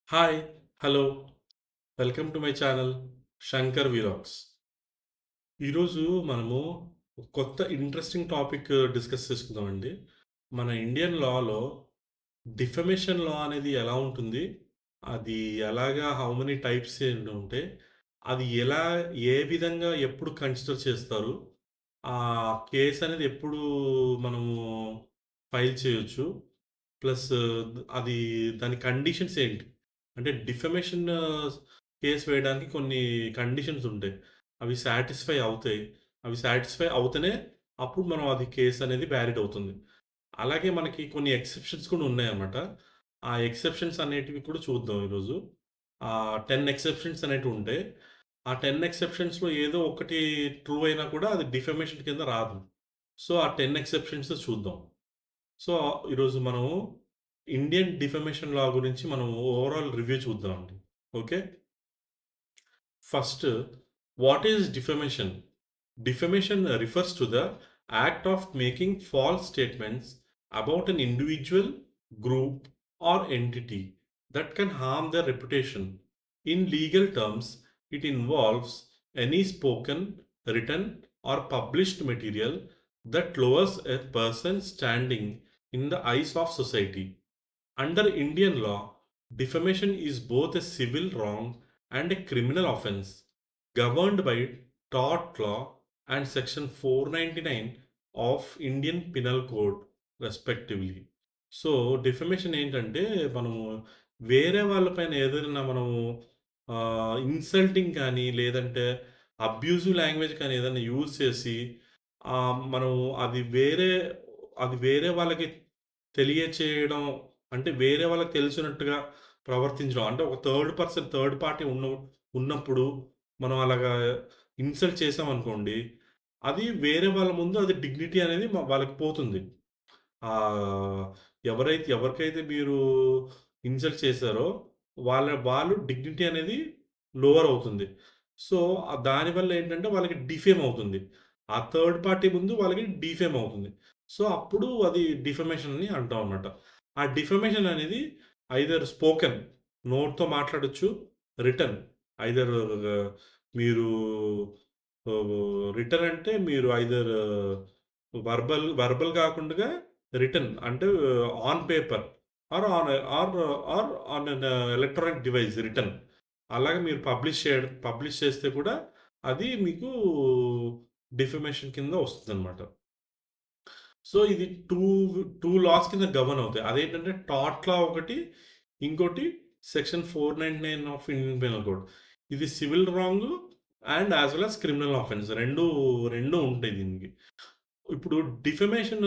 Hi! Hello! Welcome to my channel 'Shankar vlogs'. ఈరోజు మనము కొత్త ఇంట్రెస్టింగ్ టాపిక్ డిస్కస్ చేసుకుందామండి. మన ఇండియన్ లాలో డిఫమేషన్ లా అనేది ఎలా ఉంటుంది? అది ఎలాగా హౌ మెనీ టైప్స్ ఏంటుంటే, అది ఎలా ఏ విధంగా ఎప్పుడు కన్సిడర్ చేస్తారు? ఆ కేస్ అనేది ఎప్పుడు మనము ఫైల్ చేయొచ్చు? ప్లస్ అది దాని కండిషన్స్ ఏంటి? అంటే డిఫమేషన్ కేస్ వేయడానికి కొన్ని కండిషన్స్ ఉంటాయి. అవి సాటిస్ఫై అవుతాయి. అవి సాటిస్ఫై అవుతేనే అప్పుడు మనం అది కేస్ అనేది వ్యాలిడ్ అవుతుంది. అలాగే మనకి కొన్ని ఎక్సెప్షన్స్ కూడా ఉన్నాయన్నమాట. ఆ ఎక్సెప్షన్స్ అనేటివి కూడా చూద్దాం ఈరోజు. 10 ఎక్సెప్షన్స్ అనేటివి ఉంటాయి. ఆ 10 ఎక్సెప్షన్స్‌లో ఏదో ఒకటి ట్రూ అయినా కూడా అది డిఫమేషన్ కింద రాదు. సో, ఆ 10 ఎక్సెప్షన్స్ చూద్దాం. సో, ఈరోజు మనము ఇండియన్ డిఫమేషన్ లా గురించి మనం ఓవరాల్ రివ్యూ చూద్దామండి. Okay. First, what is defamation? Defamation refers to the act of making false statements about an individual, group, or entity that can harm their reputation. In legal terms, it involves any spoken, written, or published material that lowers a person's standing in the eyes of society. Under Indian law, defamation is both a civil wrong and a criminal offense, governed by tort law and section 499 of Indian Penal Code respectively. So, defamation ఏంటంటే, మనము వేరే వాళ్ళ పైన ఏదైనా మనము insulting కానీ, లేదంటే abusive language కానీ ఏదైనా యూజ్ చేసి, మనము అది వేరే వాళ్ళకి తెలియచేయడం, అంటే వేరే వాళ్ళకి తెలిసినట్టుగా ప్రవర్తించడం. అంటే ఒక థర్డ్ పర్సన్, థర్డ్ పార్టీ ఉన్నప్పుడు మనం అలాగా ఇన్సల్ట్ చేశామనుకోండి, అది వేరే వాళ్ళ ముందు అది డిగ్నిటీ అనేది వాళ్ళకి పోతుంది. ఆహ్, ఎవరికైతే మీరు ఇన్సల్ట్ చేశారో వాళ్ళు డిగ్నిటీ అనేది లోవర్ అవుతుంది. సో, దానివల్ల ఏంటంటే వాళ్ళకి డిఫేమ్ అవుతుంది. ఆ థర్డ్ పార్టీ ముందు వాళ్ళకి డిఫేమ్ అవుతుంది. సో, అప్పుడు అది డిఫమేషన్ అని అంటాం అన్నమాట. ఆ డిఫమేషన్ అనేది ఐదర్ స్పోకెన్, నోట్‌తో మాట్లాడొచ్చు. రిటన్, ఐదర్ మీరు రిటన్ అంటే మీరు ఐదర్ వర్బల్ కాకుండగా రిటన్ అంటే on paper or or on an electronic device written. అలాగే మీరు పబ్లిష్ చేస్తే కూడా అది మీకు డిఫమేషన్ కింద వస్తుందన్నమాట. సో, ఇది 2 లాస్ కింద గవర్న్ అవుతాయి. అదేంటంటే టాట్ లా ఒకటి, ఇంకోటి section 499 of Indian penal code. ఇది civil wrong and as well as criminal offence. 2 ఉంటాయి దీనికి. ఇప్పుడు డిఫమేషన్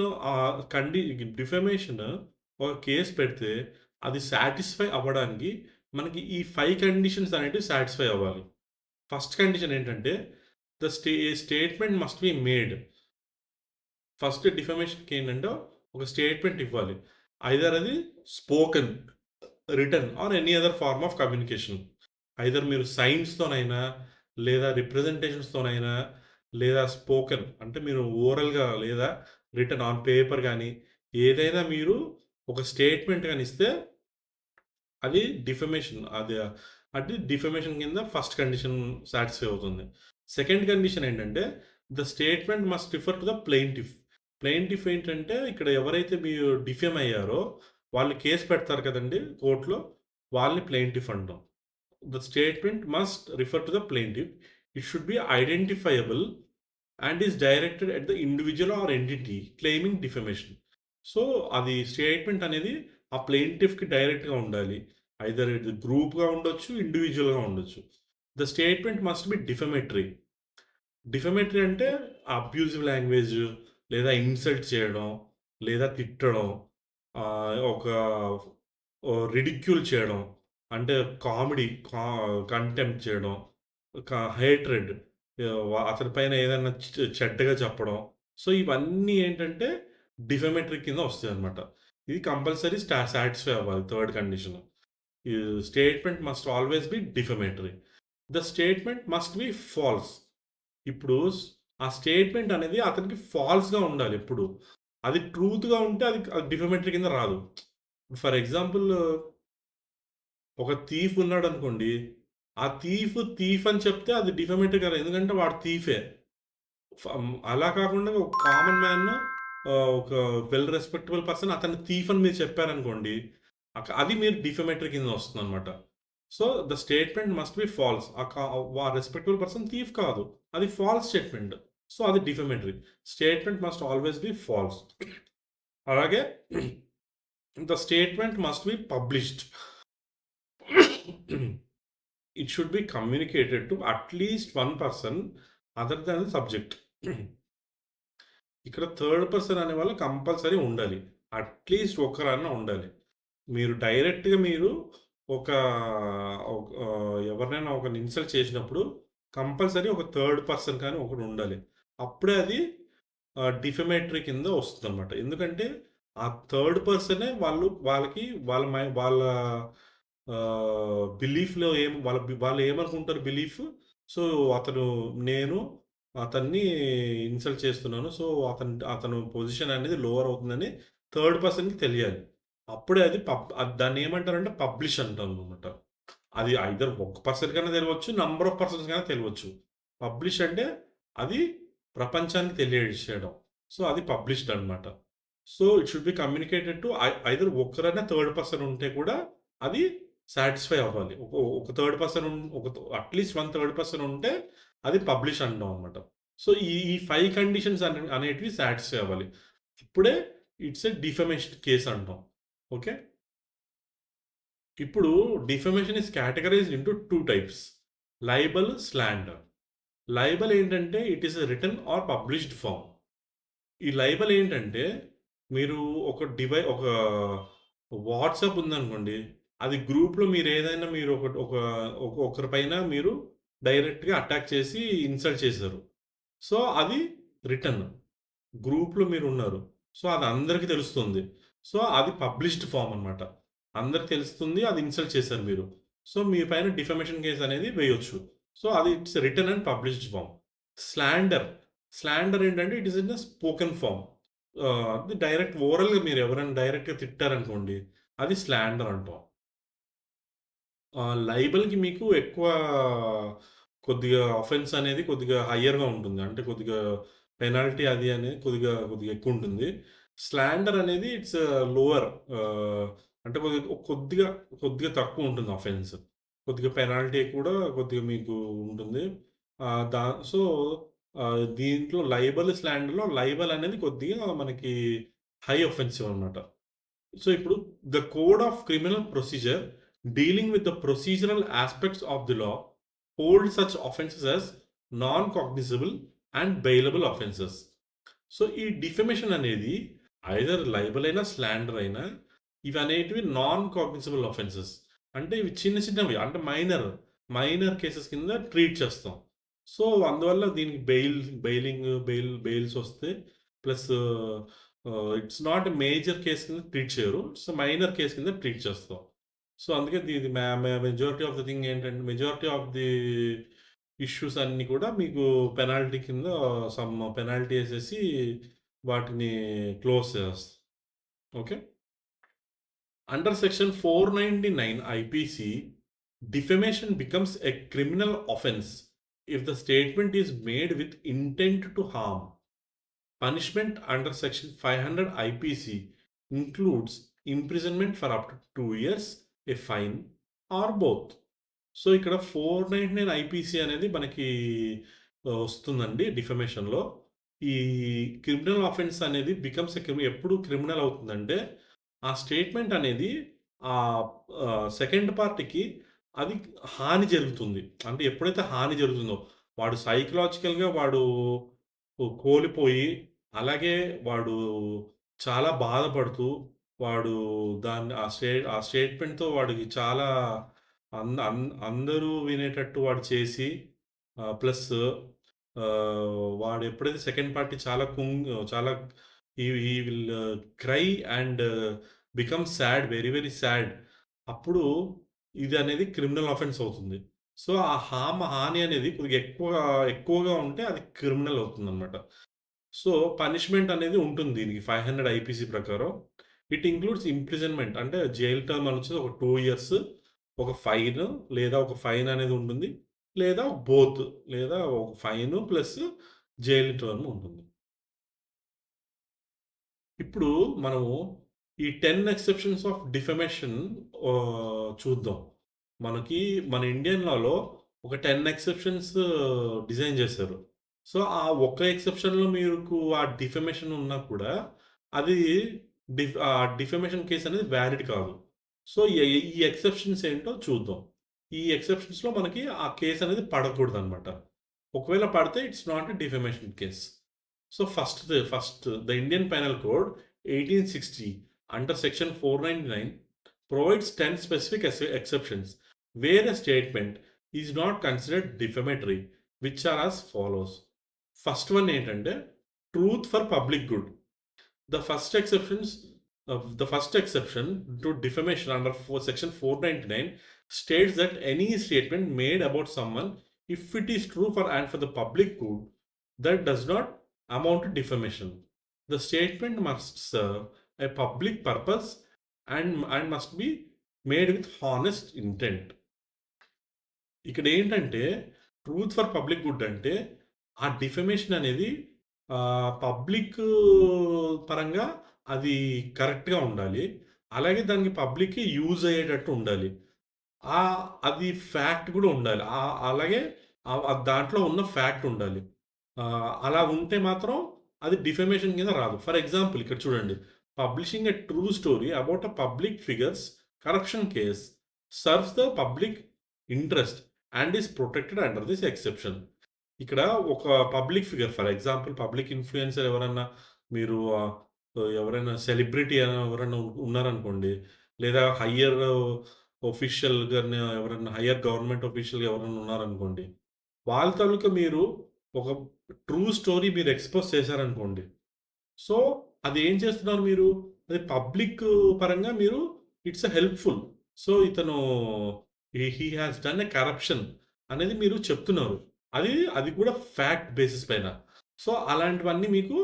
డిఫమేషన్ ఒక కేస్ పెడితే అది సాటిస్ఫై అవ్వడానికి మనకి ఈ 5 కండిషన్స్ అనేటివి సాటిస్ఫై అవ్వాలి. ఫస్ట్ కండిషన్ ఏంటంటే the statement must be made. First డిఫమేషన్‌కి ఏంటంటే ఒక స్టేట్మెంట్ ఇవ్వాలి. ఐదర్ అది spoken, written or any other form of communication. Either మీరు సైన్స్‌తోనైనా, లేదా రిప్రజెంటేషన్స్‌తోనైనా, లేదా స్పోకెన్ అంటే మీరు ఓరల్‌గా లేదా రిటన్ ఆన్ పేపర్ గాని, ఏదైనా మీరు ఒక స్టేట్మెంట్ గాని ఇస్తే అది డిఫమేషన్. అది డిఫమేషన్ కింద ఫస్ట్ కండిషన్ సాటిస్ఫై అవుతుంది. సెకండ్ కండిషన్ ఏంటంటే, the statement must refer to the plaintiff. Plaintiff ఏంటంటే, ఇక్కడ ఎవరైతే మీరు డిఫేమ్ అయ్యారో, వాళ్ళు కేస్ పెడతారు కదండీ కోర్ట్‌లో, వాళ్ళని ప్లెయింటిఫ్ అంటాం. The statement must refer to the plaintiff. It should be identifiable and is directed at the individual or entity claiming defamation. So, అది స్టేట్మెంట్ అనేది ఆ ప్లెయింటిఫ్‌కి డైరెక్ట్‌గా ఉండాలి. ఐదర్ ఇది గ్రూప్‌గా ఉండొచ్చు, ఇండివిడ్యువల్‌గా ఉండొచ్చు. The statement must B defamatory. Defamatory అంటే అబ్యూజివ్ లాంగ్వేజ్, లేదా ఇన్సల్ట్ చేయడం, లేదా తిట్టడం, ఒక రిడిక్యూల్ చేయడం, అంటే కామెడీ కంటెంప్ట్ చేయడం, హేట్రెడ్, అతని పైన ఏదైనా చెడ్డగా చెప్పడం. సో, ఇవన్నీ ఏంటంటే డిఫమేటరీ కింద వస్తాయన్నమాట. ఇది కంపల్సరీ సాటిస్ఫై అవ్వాలి థర్డ్ కండిషన్. ఈ statement must always be defamatory. The statement must be false. ఇప్పుడు ఆ స్టేట్మెంట్ అనేది అతనికి ఫాల్స్‌గా ఉండాలి ఎప్పుడు. అది ట్రూత్‌గా ఉంటే అది డిఫమేటరీ కింద రాదు. ఫర్ ఎగ్జాంపుల్ ఒక థీఫ్ ఉన్నాడనుకోండి. ఆ థీఫ్ అని చెప్తే అది డిఫమేటరీ కాదు. ఎందుకంటే వాడు థీఫే. అలా కాకుండా ఒక కామన్ మ్యాన్ ఒక వెల్ రెస్పెక్టబుల్ పర్సన్ అతన్ని థీఫ్ అని మీరు చెప్పారనుకోండి. అది మీరు డిఫమేటరీ కింద వస్తుందనమాట. So, the statement must be false. Respectable person thief కాదు. అది ఫాల్స్ స్టేట్మెంట్. సో, అది defamatory. Statement must always be false. అలాగే the statement must be published. It should be communicated to at least one person other than the subject. ఇక్కడ third person అనేవాళ్ళు compulsory ఉండాలి. At least ఒకరన్నా ఉండాలి. మీరు డైరెక్ట్‌గా మీరు ఒక ఎవరినైనా ఒకరిని ఇన్సల్ట్ చేసినప్పుడు కంపల్సరీ ఒక థర్డ్ పర్సన్ కానీ ఒకడుండాలి. అప్పుడే అది డిఫమేటరీ కింద వస్తుందనమాట. ఎందుకంటే ఆ థర్డ్ పర్సనే వాళ్ళకి వాళ్ళ బిలీఫ్‌లో వాళ్ళు ఏమనుకుంటారు బిలీఫ్. సో, అతను నేను అతన్ని ఇన్సల్ట్ చేస్తున్నాను. సో, అతను పొజిషన్ అనేది లోవర్ అవుతుందని థర్డ్ పర్సన్‌కి తెలియాలి. అప్పుడే అది దాన్నేమంటారంటే పబ్లిష్ అంటామనమాట. అది ఐదర్ ఒక పర్సన్ కన్నా తెలవచ్చు. నంబర్ ఆఫ్ పర్సన్స్ కన్నా తెలవచ్చు. పబ్లిష్ అంటే అది ప్రపంచానికి తెలియజేయడం. సో, అది పబ్లిష్డ్ అనమాట. So, it should be communicated to either ఒకరైనా థర్డ్ పర్సన్ ఉంటే కూడా అది సాటిస్ఫై అవ్వాలి. ఒక third person at least one third person ఉంటే అది పబ్లిష్ అంటాం అనమాట. సో, ఈ 5 కండిషన్స్ అనేటివి సాటిస్ఫై అవ్వాలి. ఇప్పుడే ఇట్స్ ఎ డిఫమేషన్ కేస్ అంటాం. ఓకే. ఇప్పుడు defamation is categorized into 2 types. Libel, slander. Libel ఏంటంటే it is a written or published form. ఈ లైబెల్ ఏంటంటే మీరు ఒక వాట్సాప్ ఉందనుకోండి. అది గ్రూప్‌లో మీరేదైనా మీరు ఒకరి పైన మీరు డైరెక్ట్‌గా అటాక్ చేసి ఇన్సల్ట్ చేశారు. సో, అది రిటన్. గ్రూప్‌లో మీరున్నారు. సో, అది అందరికి తెలుస్తుంది. సో, అది పబ్లిష్డ్ ఫార్మ్ అనమాట. అందరికి తెలుస్తుంది. అది ఇన్సల్ట్ చేశారు మీరు. సో, మీ పైన డిఫమేషన్ కేస్ అనేది వేయొచ్చు. సో, అది it's written and published form. Slander. Slander ఏంటంటే it is in a spoken form. అది డైరెక్ట్ ఓరల్‌గా మీరు ఎవరైనా డైరెక్ట్‌గా తిట్టారనుకోండి. అది స్లాండర్ అంటాం. లైబెల్‌కి మీకు ఎక్కువ కొద్దిగా అఫెన్స్ అనేది కొద్దిగా హైయర్‌గా ఉంటుంది. అంటే కొద్దిగా పెనాల్టీ అది అనేది కొద్దిగా ఎక్కువుంటుంది. స్లాండర్ అనేది ఇట్స్ లోవర్. ఆహ్, అంటే కొద్దిగా కొద్దిగా తక్కువుంటుంది అఫెన్స్. కొద్దిగా పెనాల్టీ కూడా కొద్దిగా మీకు ఉంటుంది. ఆహ్, దా సో, దీంట్లో స్లాండర్‌లో లైబెల్ అనేది కొద్దిగా మనకి హై అఫెన్సివ్ అనమాట. సో, ఇప్పుడు the code of criminal procedure dealing with the procedural aspects of the law hold such offences as non cognizable and bailable offences. So, ఈ డిఫమేషన్ అనేది ఐదర్ లయబుల్ అయినా, స్లాండర్ అయినా ఇవనేటివి నాన్ కాగ్నిజబుల్ ఆఫెన్సెస్. అంటే ఇవి చిన్న చిన్నవి. అంటే మైనర్ కేసెస్ కింద ట్రీట్ చేస్తాం. సో, అందువల్ల దీనికి బెయిల్స్ వస్తాయి. Plus it's not major case కింద ట్రీట్ చేయరు. సో, మైనర్ కేస్ కింద ట్రీట్ చేస్తాం. సో, అందుకే ఇది మెజారిటీ ఆఫ్ ది థింగ్ ఏంటంటే మెజారిటీ ఆఫ్ ది ఇష్యూస్ అన్నీ కూడా మీకు పెనాల్టీ కింద పెనాల్టీ ఏసేసి వాటిని క్లోజ్ చేసేస్తాం. Okay. Under section 499 IPC, defamation becomes a criminal offense if the statement is made with intent to harm. Punishment under section 500 IPC includes imprisonment for up to 2 years, a fine or both. So, ఇక్కడ 499 IPC అనేది మనకి వస్తుందండి డిఫమేషన్‌లో. ఈ criminal offence అనేది becomes ఎప్పుడు criminal అవుతుందంటే, ఆ statement అనేది ఆహ్, సెకండ్ పార్టీకి అది హాని జరుగుతుంది. అంటే ఎప్పుడైతే హాని జరుగుతుందో, వాడు సైకలాజికల్‌గా కోల్పోయి, అలాగే వాడు చాలా బాధపడుతూ, వాడు దాన్ని ఆ స్టేట్మెంట్‌తో వాడికి చాలా అంద అన్ అందరూ వినేటట్టు వాడు చేసి ప్లస్ వాడు ఎప్పుడైతే సెకండ్ పార్టీ చాలా he will cry and become sad, very sad. అప్పుడు ఇది అనేది క్రిమినల్ అఫెన్స్ అవుతుంది. సో, ఆ హాని అనేది కొద్దిగా ఎక్కువగా ఉంటే అది క్రిమినల్ అవుతుందన్నమాట. సో, పనిష్మెంట్ అనేది ఉంటుంది దీనికి 500 ఐపీసీ ప్రకారం. ఇట్ ఇంక్లూడ్స్ ఇంప్రిజన్‌మెంట్ అంటే జైల్ టర్మ్ అనొచ్చేసి ఒక 2 ఇయర్స్, ఒక ఫైన్ లేదా ఒక ఫైన్ అనేది ఉంటుంది. లేదా బోత్ లేదా ఒక ఫైన్ ప్లస్ జైలు టర్మ్ ఉంటుంది. ఇప్పుడు మనము ఈ 10 ఎక్సెప్షన్స్ ఆఫ్ డిఫమేషన్ చూద్దాం. మనకి మన ఇండియన్ లాలో ఒక 10 ఎక్సెప్షన్స్ డిజైన్ చేశారు. సో, ఆ ఒక్క ఎక్సెప్షన్‌లో మీకు ఆ డిఫమేషన్ ఉన్నా కూడా అది డిఫమేషన్ కేస్ అనేది వాలిడ్ కాదు. సో, ఈ ఎక్సెప్షన్స్ ఏంటో చూద్దాం. ఈ ఎక్సెప్షన్స్‌లో మనకి ఆ కేస్ అనేది పడకూడదనమాట. ఒకవేళ పడితే it's not a defamation case. So first, the Indian Penal Code 1860 under Section 499 provides 10 specific exceptions where a statement is not considered defamatory, which are as follows. First one ఏంటంటే truth for public good. The first exceptions the first exception to defamation under section 499 states that any statement made about someone, if it is true for and for the public good, that does not amount to defamation. The statement must serve a public purpose and must be made with honest intent. ఇక్కడ ఏంటంటే truth for public good అంటే ఆ defamation అనేది public పరంగా అది కరెక్ట్‌గా ఉండాలి. అలాగే దానికి పబ్లిక్‌కి యూజ్ అయ్యేటట్టు ఉండాలి. అది ఫ్యాక్ట్ కూడా ఉండాలి. అలాగే దాంట్లో ఉన్న ఫ్యాక్ట్ ఉండాలి. అలా ఉంటే మాత్రం అది డిఫమేషన్ కింద రాదు. ఫర్ ఎగ్జాంపుల్ ఇక్కడ చూడండి. Publishing a true story about a public figures corruption case serves the public interest and is protected under this exception. ఇక్కడ ఒక public figure for example public influencer ఎవరన్నా మీరు ఎవరైనా సెలబ్రిటీ ఎవరైనా ఉన్నారనుకోండి. లేదా హైయ్యర్ ఆఫీషియల్ గాని ఎవరైనా హైయ్యర్ గవర్నమెంట్ ఆఫీషియల్‌గా ఎవరైనా ఉన్నారనుకోండి. వాళ్ళ తాలూకా మీరు ఒక ట్రూ స్టోరీ మీరు ఎక్స్‌పోజ్ చేశారనుకోండి. సో, అది ఏం చేస్తున్నారు మీరు? అది పబ్లిక్ పరంగా మీరు ఇట్స్ హెల్ప్‌ఫుల్. సో, ఇతను he has done a corruption అనేది మీరు చెప్తున్నారు. అది కూడా ఫ్యాక్ట్ బేసిస్ పైన. సో, అలాంటివన్నీ మీకు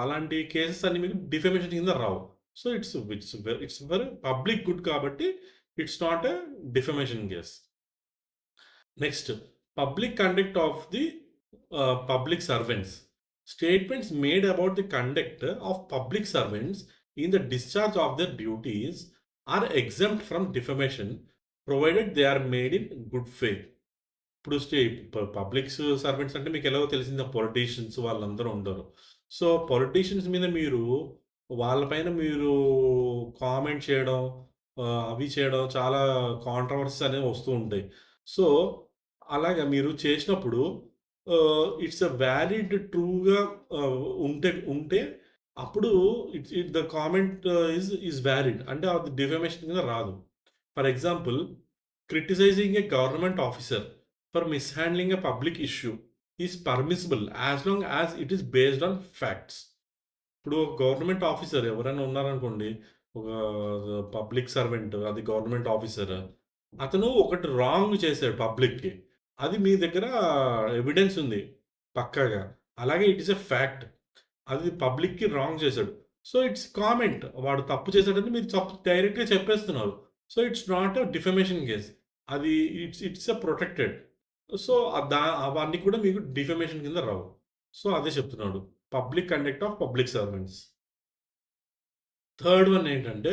అలాంటి కేసెస్ అన్నీ మీకు డిఫమేషన్ కింద రావు. So, it's for public good కాబట్టి it's not a defamation case. Next public conduct of the public servants. Statements made about the conduct of public servants in the discharge of their duties are exempt from defamation provided they are made in good faith. ఇప్పుడు public servants అంటే మీకు ఎలాగో తెలిసిందే politicians వాళ్ళందరూ ఉంటారు. So, politicians మీద మీరు వాళ్ళ పైన మీరు కామెంట్ చేయడం, అవి చేయడం చాలా కాంట్రోవర్సీస్ అనేవి వస్తూ ఉంటాయి. సో, అలాగా మీరు చేసినప్పుడు ఇట్స్ ఎ వాలిడ్ ట్రూగా ఉంటే ఉంటే అప్పుడు ద కామెంట్ ఈస్ వాలిడ్. అంటే అది డిఫమేషన్ కింద రాదు. For example criticising a government officer for mishandling a public issue is permissible as long as it is based on facts. ఇప్పుడు గవర్నమెంట్ ఆఫీసర్ ఎవరైనా ఉన్నారనుకోండి. ఒక పబ్లిక్ సర్వెంట్ అది గవర్నమెంట్ ఆఫీసర్. అతను ఒకటి రాంగ్ చేశాడు పబ్లిక్‌కి. అది మీ దగ్గర ఎవిడెన్స్ ఉంది పక్కాగా. అలాగే ఇట్ ఈస్ ఎ ఫ్యాక్ట్. అది పబ్లిక్‌కి రాంగ్ చేశాడు. So, it's comment. వాడు తప్పు చేశాడని మీరు డైరెక్ట్‌గా చెప్పేస్తున్నారు. So, it's not a defamation case. అది ఇట్స్ ఎ ప్రొటెక్టెడ్. సో, అవన్నీ కూడా మీకు డిఫమేషన్ కింద రావు. సో, అదే చెప్తున్నాడు. Public conduct of public servants. Third one ఏంటంటే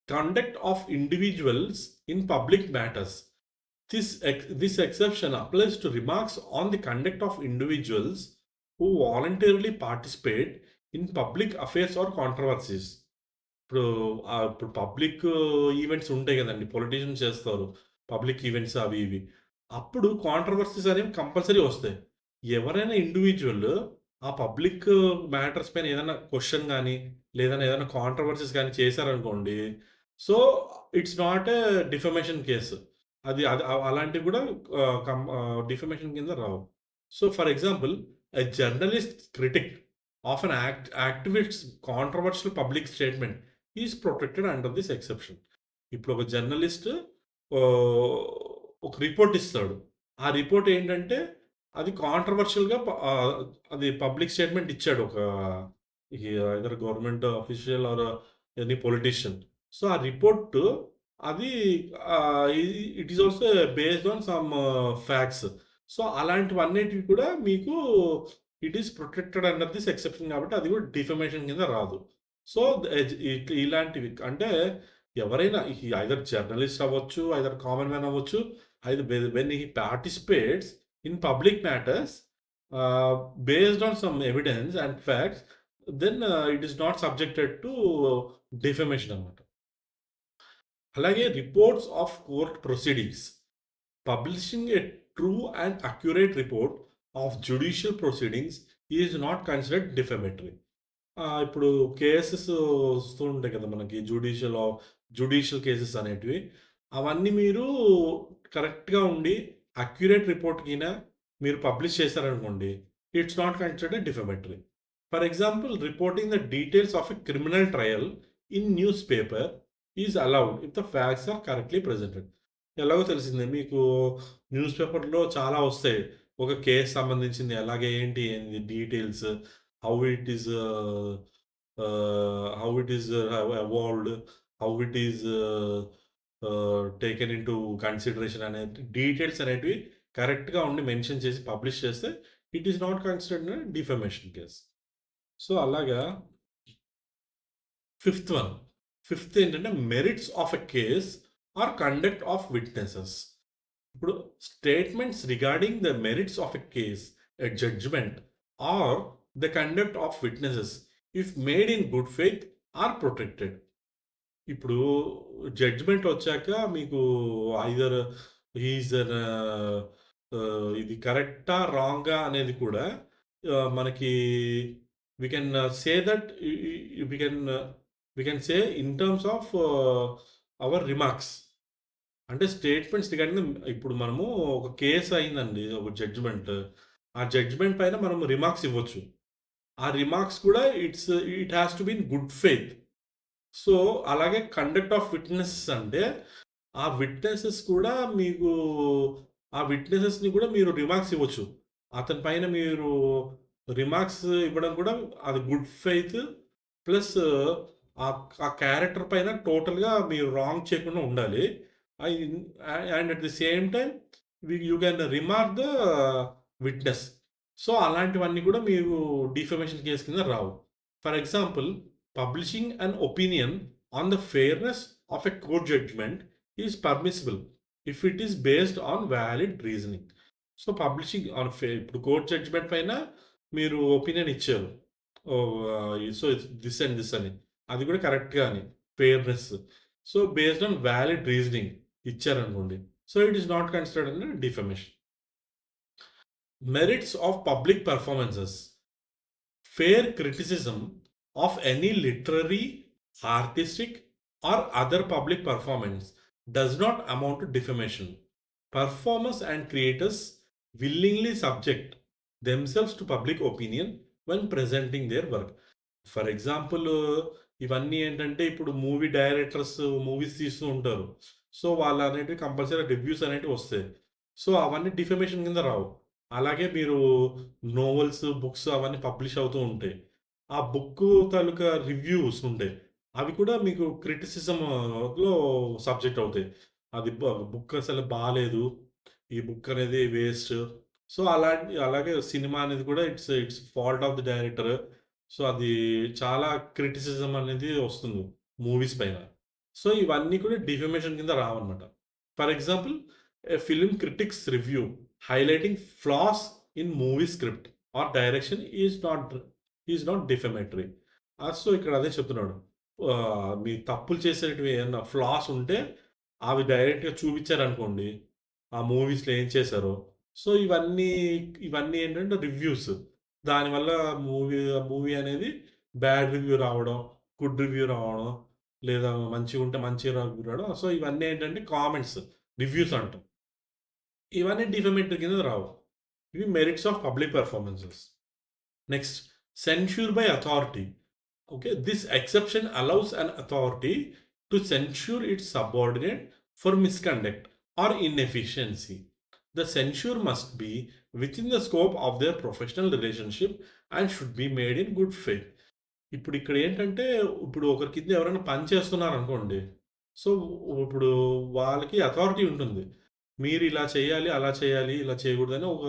conduct of individuals in public matters. This exception applies to remarks on the conduct of individuals who voluntarily participate in public affairs or controversies. ఇప్పుడు public events ఉంటాయి కదండీ! Politicians చేస్తారు. Public events అవి ఇవి. అప్పుడు controversies అనేవి compulsory వస్తాయి. ఎవరైనా ఇండివిడ్యువల్ ఆ పబ్లిక్ మ్యాటర్స్ పైన ఏదైనా క్వెషన్ గాని, లేదా ఏదైనా కాంట్రోవర్సీస్ గాని చేశారనుకోండి. So, it's not a defamation case. అది అలాంటివి కూడా డిఫమేషన్ కింద రావు. So, for example a journalist critic of an activist controversial public statement is protected under this exception. ఇప్పుడు ఒక జర్నలిస్ట్ ఆహ్, ఒక రిపోర్ట్ ఇస్తాడు. ఆ రిపోర్ట్ ఏంటంటే అది కాంట్రోవర్షియల్‌గా అది పబ్లిక్ స్టేట్మెంట్ ఇచ్చాడు. Either government official or any politician. So, ఆ రిపోర్ట్ అది it is also based on some facts. So, అలాంటివన్నిటికి కూడా మీకు it is protected under this exception కాబట్టి అది కూడా డిఫమేషన్ కింద రాదు. సో, ఇలాంటివి అంటే ఎవరైనా ఐదర్ జర్నలిస్ట్ అవ్వచ్చు, ఐదర్ కామన్ మ్యాన్ అవ్వచ్చు, either when he participates in public matters ah, based on some evidence and facts, then it is not subjected to defamation అన్నమాట. అలాగే reports of court proceedings. Publishing a true and accurate report of judicial proceedings is not considered defamatory. ఇప్పుడు cases వస్తూ ఉంటాయి కదా మనకి judicial cases అనేటివి. అవన్నీ మీరు కరెక్ట్‌గా ఉండి అక్యురేట్ రిపోర్ట్ గిన మీరు పబ్లిష్ చేశారనుకోండి, it's not considered defamatory. For example reporting the details of a criminal trial in newspaper is allowed if the facts are correctly presented. ఎలాగో తెలిసిందే మీకు న్యూస్ పేపర్‌లో చాలా వస్తాయి. ఒక కేస్ సంబంధించింది ఎలాగ ఏంటి ఏంది details, how it is how it is evolved, how it is taken into consideration అనేది డీటెయిల్స్ అనేటివి కరెక్ట్‌గా ఉండి మెన్షన్ చేసి పబ్లిష్ చేస్తే it is not considered defamation case. So, అలాగా ఫిఫ్త్ వన్. ఫిఫ్త్ ఏంటంటే merits of a case or conduct of witnesses. ఇప్పుడు statements regarding the merits of a case, a judgement or the conduct of witnesses if made in good faith are protected. ఇప్పుడు judgement వచ్చాక మీకు either he is an ఇది కరెక్టా? రాంగా? అనేది కూడా మనకి we can say that we can we can say in terms of our remarks. అంటే statements regarding ఇప్పుడు మనము ఒక కేస్ అయిందండి. ఒక జడ్జ్‌మెంట్. ఆ జడ్జ్‌మెంట్ పైన మనం రిమార్క్స్ ఇవ్వచ్చు. ఆ రిమార్క్స్ కూడా it has to be in good faith. So, అలాగే కండక్ట్ ఆఫ్ విట్‌నెసెస్ అంటే, ఆ విట్‌నెసెస్ కూడా మీకు ఆ విట్‌నెసెస్‌ని కూడా మీరు రిమార్క్స్ ఇవ్వచ్చు. అతని పైన మీరు రిమార్క్స్ ఇవ్వడం కూడా అది గుడ్ ఫెయిత్ ప్లస్ ఆ క్యారెక్టర్ పైన టోటల్‌గా మీరు రాంగ్ చేయకుండా ఉండాలి. I and at the same time you can remark the witness. So, అలాంటివన్నీ కూడా మీరు డిఫమేషన్ కేస్ కింద రావు. For example publishing an opinion on the fairness of a court judgement is permissible if it is based on valid reasoning. So, publishing on ఇప్పుడు court judgement పైన మీరు opinion ఇచ్చారు. So, it's this and this అని. అది కూడా కరెక్ట్‌గా అని. Fairness. So, based on valid reasoning ఇచ్చారనుకోండి. So, it is not considered an defamation. Merits of public performances. Fair criticism of any literary, artistic, or other public performance does not amount to defamation. Performers and creators willingly subject themselves to public opinion when presenting their work. For example ఇవన్నీ ఏంటంటే ఇప్పుడు movie directors movies తీస్తూ ఉంటారు. So, వాళ్ళనేటివి compulsory reviews అనేటివి వస్తాయి. So, అవన్నీ defamation కింద రావు. అలాగే మీరు నోవెల్స్, బుక్స్ అవన్నీ పబ్లిష్ అవుతూ ఉంటాయి. ఆ బుక్కు తాలూకా రివ్యూస్ ఉంటాయి. అవి కూడా మీకు క్రిటిసిజమ్‌లో సబ్జెక్ట్ అవుతాయి. అది బుక్ అసలు బాలేదు. ఈ బుక్ అనేది వేస్ట్. సో, అలాగే సినిమా అనేది కూడా it's it's fault of the director. So, అది చాలా క్రిటిసిజం అనేది వస్తుంది మూవీస్ పైన. సో, ఇవన్నీ కూడా డిఫమేషన్ కింద రావన్నమాట. For example a film critics review highlighting flaws in movie script or direction is not defamatory. So, ఇక్కడ అదే చెప్తున్నాడు. మీ తప్పులు చేసేటివి ఏమన్నా ఫ్లాస్ ఉంటే అవి డైరెక్ట్‌గా చూపించారనుకోండి. ఆ మూవీస్‌లో ఏం చేశారో. సో, ఇవన్నీ ఏంటంటే రివ్యూస్. దానివల్ల మూవీ అనేది బ్యాడ్ రివ్యూ రావడం, గుడ్ రివ్యూ రావడం, లేదా మంచిగుంటే మంచి రివ్యూ రావడం. సో, ఇవన్నీ ఏంటంటే కామెంట్స్, రివ్యూస్ అంటాం. ఇవన్నీ డిఫమేటరీ కింద రావు. ఇవి merits of public performances. Next censure by authority. Okay, this exception allows an authority to censure its subordinate for misconduct or inefficiency. The censure must be within the scope of their professional relationship and should be made in good faith. ఇప్పుడు ఇక్కడ ఏంటంటే, ఇప్పుడు ఒకరి కింద ఎవరైనా పని చేస్తున్నారనుకోండి. So, ఇప్పుడు వాళ్ళకి అథారిటీ ఉంటుంది. మీరు ఇలా చేయాలి, అలా చేయాలి, ఇలా చేయకూడదని ఒక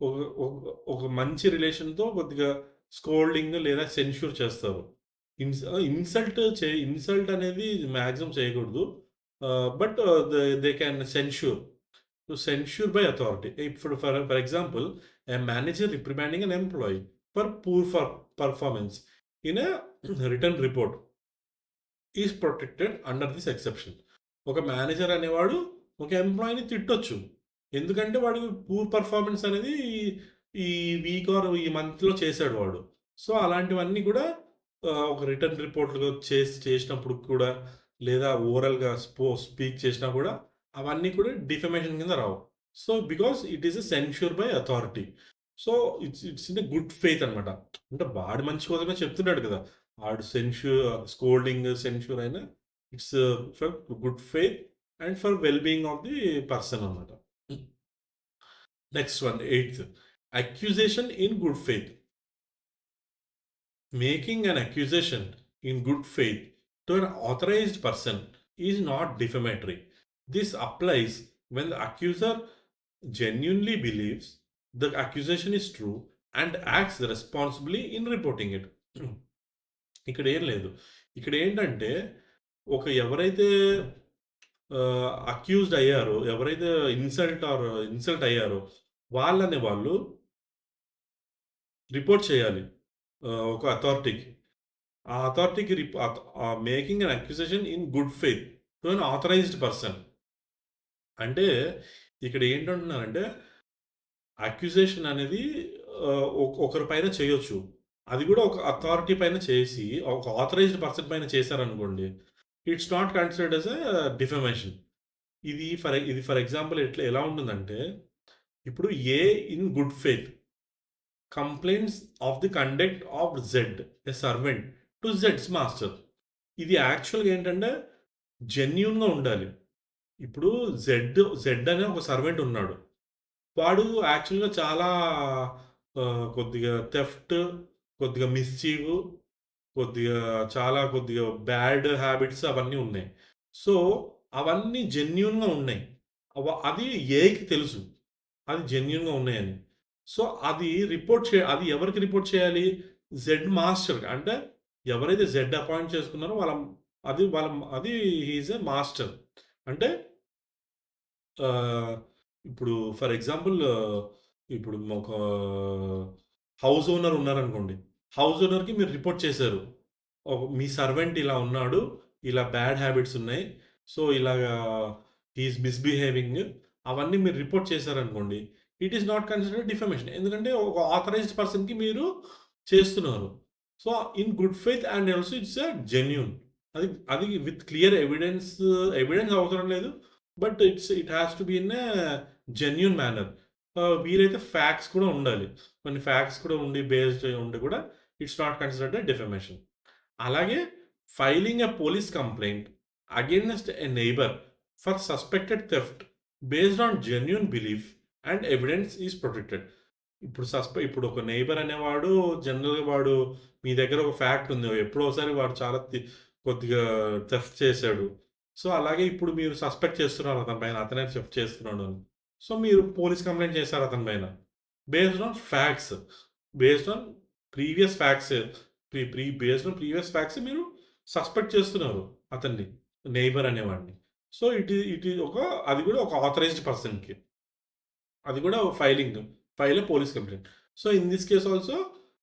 ఒక ఒక ఒక మంచి రిలేషన్‌తో కొద్దిగా స్కోల్డింగ్ లేదా సెన్ష్యూర్ చేస్తారు. ఇన్సల్ట్ అనేది మాక్సిమం చేయకూడదు. But they can censure. To censure by authority. ఇప్పుడు for example, a manager reprimanding an employee for poor performance in a return report is protected under this exception. ఒక manager అనేవాడు ఒక ఎంప్లాయీని తిట్టొచ్చు. ఎందుకంటే వాడు poor performance అనేది ఈ week or ఈ మంత్‌లో చేశాడు వాడు. సో, అలాంటివన్నీ కూడా ఒక రిటర్న్ రిపోర్ట్‌లుగా చేసినప్పుడు కూడా లేదా ఓరల్‌గా స్పీక్ చేసినా కూడా అవన్నీ కూడా డిఫమేషన్ కింద రావు. So, because it is a censure by authority. So, it's in a good faith అనమాట. అంటే వాడి మంచి కోసమే చెప్తున్నాడు కదా! ఆడు స్కోల్డింగ్, సెన్ష్యూర్ అయినా it's for good faith and for well being of the person అన్నమాట. Next one, eighth, accusation in good faith. Making an accusation in good faith to an authorized person is not defamatory. This applies when the accuser genuinely believes the accusation is true and acts responsibly in reporting it. ఇక్కడ ఏం లేదు. ఇక్కడ ఏంటంటే ఎవరైతే accused అయ్యారో, ఎవరైతే insult అయ్యారో వాళ్ళు రిపోర్ట్ చేయాలి ఒక అథారిటీకి. ఆ అథారిటీకి making an accusation in good faith to an authorized person. అంటే ఇక్కడ ఏంటంటున్నారంటే అక్యూజేషన్ అనేది ఒకరి పైన చేయొచ్చు. అది కూడా ఒక అథారిటీ పైన చేసి ఒక ఆథరైజ్డ్ పర్సన్ పైన చేశారనుకోండి, it's not considered as a defamation. ఇది ఫర్ ఎగ్జాంపుల్ ఎలా ఉంటుందంటే, ఇప్పుడు A in good faith complaints of the conduct of Z, a servant, to జెడ్స్ మాస్టర్. ఇది యాక్చువల్‌గా ఏంటంటే జెన్యూన్‌గా ఉండాలి. ఇప్పుడు జెడ్ అనే ఒక సర్వెంట్ ఉన్నాడు. వాడు యాక్చువల్‌గా చాలా కొద్దిగా థెఫ్ట్, కొద్దిగా మిస్‌చీవ్, కొద్దిగా బ్యాడ్ హ్యాబిట్స్ అవన్నీ ఉన్నాయి. సో, అవన్నీ జెన్యూన్‌గా ఉన్నాయి. అది ఏకి తెలుసు. అది జెన్యూన్‌గా ఉన్నాయని. సో, అది ఎవరికి రిపోర్ట్ చేయాలి? జెడ్ మాస్టర్‌కి. అంటే ఎవరైతే జెడ్ అపాయింట్ చేసుకున్నారో అది హి ఈస్ ఎ మాస్టర్. అంటే ఇప్పుడు ఫర్ ఎగ్జాంపుల్, ఇప్పుడు ఒక హౌస్ ఓనర్ ఉన్నారనుకోండి. హౌస్ ఓనర్‌కి మీరు రిపోర్ట్ చేశారు. మీ సర్వెంట్ ఇలా ఉన్నాడు. ఇలా బ్యాడ్ హ్యాబిట్స్ ఉన్నాయి. సో, ఇలాగా హి ఈస్ మిస్‌బిహేవింగ్. అవన్నీ మీరు రిపోర్ట్ చేశారనుకోండి. It is not considered defamation. ఎందుకంటే ఒక ఆథరైజ్డ్ పర్సన్‌కి మీరు చేస్తున్నారు. So, in good faith and also it's a genuine. అది అది విత్ క్లియర్ ఎవిడెన్స్ అవసరం లేదు. But it has to be in a genuine manner. వీలైతే ఫ్యాక్ట్స్ కూడా ఉండాలి. కొన్ని ఫ్యాక్ట్స్ కూడా బేస్డ్ ఉండి కూడా it's not considered a defamation. అలాగే filing a police complaint against a neighbour for suspected theft based on genuine belief and evidence is protected. ఇప్పుడు ఒక నైబర్ అనేవాడు జనరల్‌గా మీ దగ్గర ఒక ఫ్యాక్ట్ ఉంది. ఎప్పుడో ఒకసారి వాడు చాలా కొద్దిగా థెఫ్ట్ చేశాడు. సో, అలాగే ఇప్పుడు మీరు సస్పెక్ట్ చేస్తున్నారు అతని పైన. అతనే థెఫ్ట్ చేస్తున్నాడు అని. సో, మీరు పోలీస్ కంప్లెయింట్ చేశారు అతని పైన. Based on facts. Based on previous facts. Based on previous facts మీరు సస్పెక్ట్ చేస్తున్నారు అతన్ని. నైబర్ అనేవాడిని. సో, అది కూడా ఒక ఆథరైజ్డ్ పర్సన్‌కి. అది కూడా file a police complaint. So, in this case also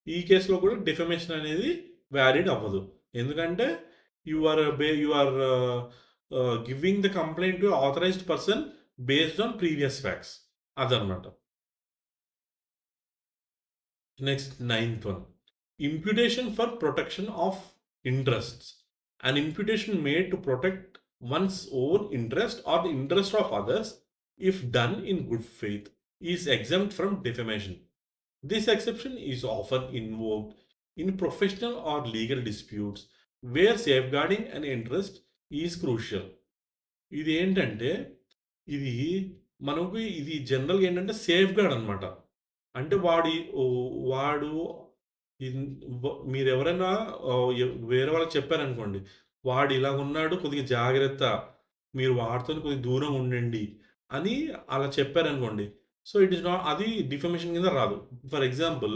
ఈ కేస్‌లో కూడా డిఫమేషన్ అనేది వాలిడ్ అవ్వదు. ఎందుకంటే you are giving the complaint to authorized person based on previous facts. అదనమాట. Next ninth one. Imputation for protection of interests. An imputation made to protect one's own interest or the interest of others, if done in good faith, is exempt from defamation. This exception is often invoked in professional or legal disputes where safeguarding an interest is crucial. ఇది ఏంటంటే, ఇది ఇది జనరల్‌గా ఏంటంటే safeguard అనమాట. అంటే వాడు మీరెవరైనా వేరే వాళ్ళకి చెప్పారనుకోండి. వాడిలాగున్నాడు కొద్దిగా జాగ్రత్త. మీరు వాడితోని కొద్దిగా దూరం ఉండండి అని అలా చెప్పారనుకోండి. సో, ఇట్ ఈస్ నాట్ అది డిఫమేషన్ కింద రాదు. For example,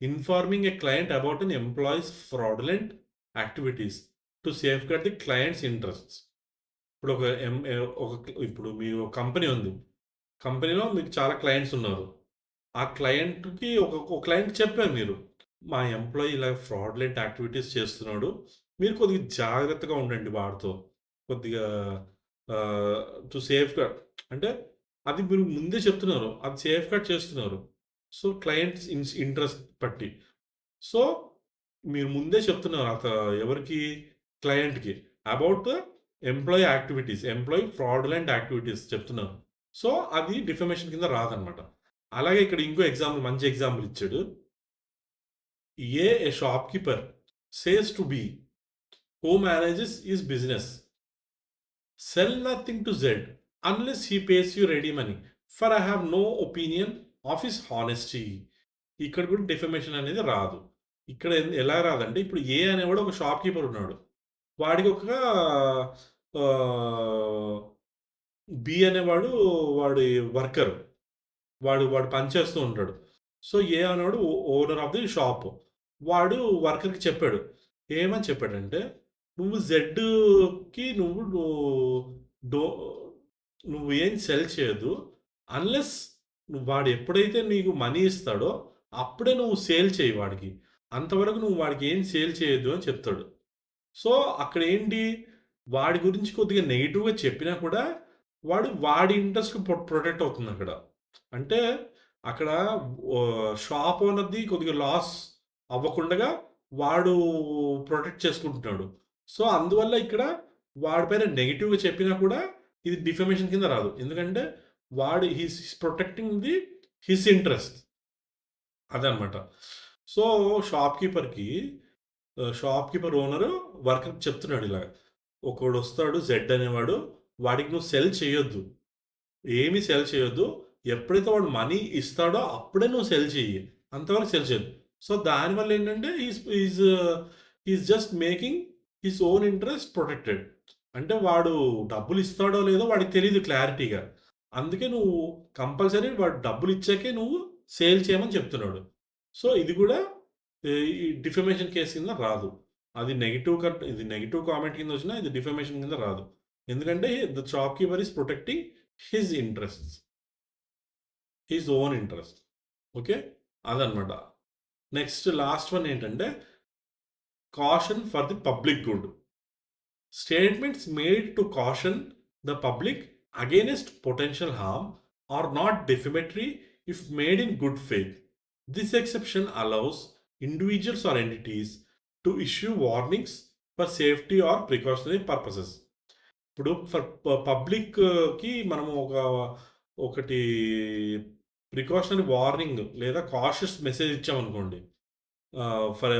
informing a client about an employee's fraudulent activities to safeguard the clients' interests. ఇప్పుడు ఒక ఎం ఎ ఒక ఇప్పుడు మీ ఒక కంపెనీ ఉంది. కంపెనీలో మీకు చాలా క్లయింట్స్ ఉన్నారు. ఆ క్లయింట్‌కి ఒక క్లయింట్ చెప్పారు మీరు. మా ఎంప్లాయీ ఇలా ఫ్రాడ్‌లెంట్ యాక్టివిటీస్ చేస్తున్నాడు. మీరు కొద్దిగా జాగ్రత్తగా ఉండండి వాడితో. కొద్దిగా ఆహ్, టు సేఫ్‌గార్డ్ అంటే అది మీరు ముందే చెప్తున్నారు. అది సేఫ్‌గార్డ్ చేస్తున్నారు. సో, క్లయింట్స్ ఇంట్రెస్ట్ బట్టి. సో, మీరు ముందే చెప్తున్నారు ఎవరికి? క్లయింట్‌కి. About employee activities. Employee fraudulent activities చెప్తున్నారు. సో, అది డిఫమేషన్ కింద రాదనమాట. అలాగే ఇక్కడ ఇంకో ఎగ్జాంపుల్ మంచి ఎగ్జాంపుల్ ఇచ్చాడు. A shopkeeper says to B who manages his business sell nothing to Z unless he pays you ready money for I have no opinion of his honesty. ఇక్కడ కూడా డిఫమేషన్ అనేది రాదు. ఇక్కడ ఎలా రాదంటే ఇప్పుడు ఏ అనేవాడు ఒక షాప్‌కీపర్ ఉన్నాడు. వాడికి ఒక ఆహ్, బి అనేవాడు వాడి వర్కర్. వాడు వాడు పని చేస్తూ ఉంటాడు. సో, ఏ అనేవాడు ఓనర్ ఆఫ్ ది షాప్. వాడు వర్కర్‌కి చెప్పాడు. ఏమని చెప్పాడంటే, "నువ్వు జెడ్‌కి డో నువ్వేం సెల్ చేయొద్దు. అన్‌లెస్ వాడు ఎప్పుడైతే నీకు మనీ ఇస్తాడో, అప్పుడే నువ్వు సేల్ చెయ్యి వాడికి. అంతవరకు నువ్వు వాడికి ఏం సేల్ చేయొద్దు" అని చెప్తాడు. సో, అక్కడేంటి, వాడి గురించి కొద్దిగా నెగెటివ్‌గా చెప్పినా కూడా, వాడి ఇంట్రెస్ట్ ప్రొటెక్ట్ అవుతుందక్కడ. అంటే, అక్కడ షాప్ ఓనర్‌ది కొద్దిగా లాస్ అవ్వకుండగా వాడు ప్రొటెక్ట్ చేసుకుంటున్నాడు. సో, అందువల్ల ఇక్కడ వాడి పైన నెగెటివ్‌గా చెప్పినా కూడా, ఇది డిఫమేషన్ కింద రాదు. ఎందుకంటే, హీస్ ప్రొటెక్టింగ్ హిస్ ఇంట్రెస్ట్. అదనమాట. సో, షాప్‌కీపర్‌కి షాప్‌కీపర్ ఓనరు వర్కర్‌కి చెప్తున్నాడు ఇలాగ. ఒకడొస్తాడు జెడ్ అనేవాడు. వాడికి నువ్వు సెల్ చేయొద్దు. ఏమి సెల్ చేయొద్దు. ఎప్పుడైతే వాడు మనీ ఇస్తాడో అప్పుడే నువ్వు సెల్ చెయ్యి. అంతవరకు సెల్ చేయొద్దు. సో, దానివల్ల ఏంటంటే is just making his own interest protected. అంటే వాడు డబ్బులు ఇస్తాడో లేదో వాడికి తెలీదు క్లారిటీగా. అందుకే నువ్వు కంపల్సరీ వాడు డబ్బులిచ్చాకే నువ్వు సేల్ చేయమని చెప్తున్నాడు. సో, ఇది కూడా ఈ డిఫమేషన్ కేస్ కింద రాదు. ఇది నెగెటివ్ కామెంట్ కింద వచ్చినా ఇది డిఫమేషన్ కింద రాదు. ఎందుకంటే the shop keeper is protecting his interests. His own interest. Okay. అదనమాట. నెక్స్ట్ లాస్ట్ వన్ ఏంటంటే caution for the public good. Statements made to caution the public against potential harm are not defamatory if made in good faith. This exception allows individuals or entities to issue warnings for safety or precautionary purposes. ఇప్పుడు పబ్లిక్‌కి మనము ఒకటి precautionary warning లేదా cautious message ఇచ్చామనుకోండి. For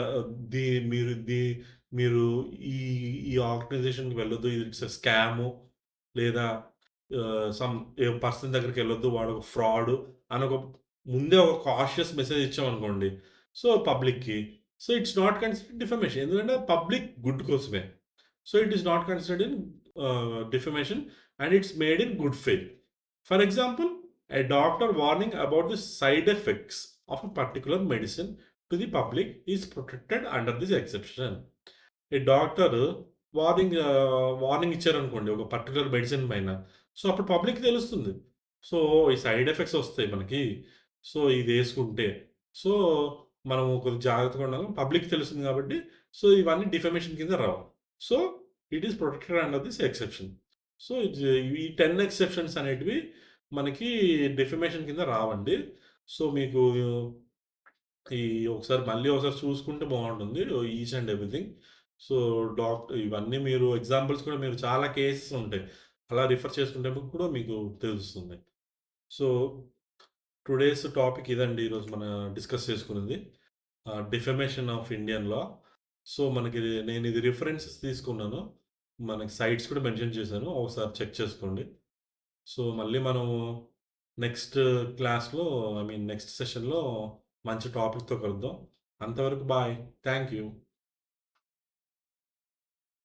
దీ మీరు దీ మీరు ఈ ఈ ఆర్గనైజేషన్‌కి వెళ్ళొద్దు. ఇట్స్ ఎ స్కాము లేదా సమ్ పర్సన్ దగ్గరికెళ్ళొద్దు. వాడొక ఫ్రాడు అని ముందే ఒక కాషియస్ మెసేజ్ ఇచ్చామనుకోండి. సో, పబ్లిక్‌కి. So, it's not considered defamation. ఎందుకంటే పబ్లిక్ గుడ్ కోసమే. So, it is not considered in defamation and it's made in good faith. For example, a doctor warning about the side effects of a particular medicine to the public is protected under this exception. A doctor warning ఇచ్చారనుకోండి ఒక particular medicine పైన. So, అప్పుడు పబ్లిక్‌కి తెలుస్తుంది. So, ఈ side effects ఒస్తాయి మనకి. So, ఇదేసుకుంటే. So, మనము కొద్దిగా జాగ్రత్తగా ఉండాలి. పబ్లిక్‌కి తెలుస్తుంది కాబట్టి, సో, ఇవన్నీ డిఫమేషన్ కింద రావు. So, it is protected under this exception. So, ఈ 10 ఎక్సెప్షన్స్ అనేటివి మనకి డిఫమేషన్ కింద రావండి. సో, మీకు ఈ మళ్ళీ ఒకసారి చూసుకుంటే బావుంటుంది. Each and everything. సో, ఇవన్నీ మీరు ఎగ్జాంపుల్స్ కూడా మీరు చాలా కేసెస్ ఉంటాయి. అలా రిఫర్ చేసుకుంటే కూడా మీకు తెలుస్తుంది. సో, టుడేస్ టాపిక్ ఇదండి. ఈరోజు డిస్కస్ చేసుకున్నది. Defamation of Indian law. So, నేనిది రిఫరెన్సెస్ తీసుకున్నాను. మనకి సైట్స్ కూడా మెన్షన్ చేశాను. ఒకసారి చెక్ చేసుకోండి. సో, మళ్ళీ మనము నెక్స్ట్ క్లాస్‌లో నెక్స్ట్ సెషన్‌లో మంచి టాపిక్‌తో కలుద్దాం. అంతవరకు బాయ్. Thank you.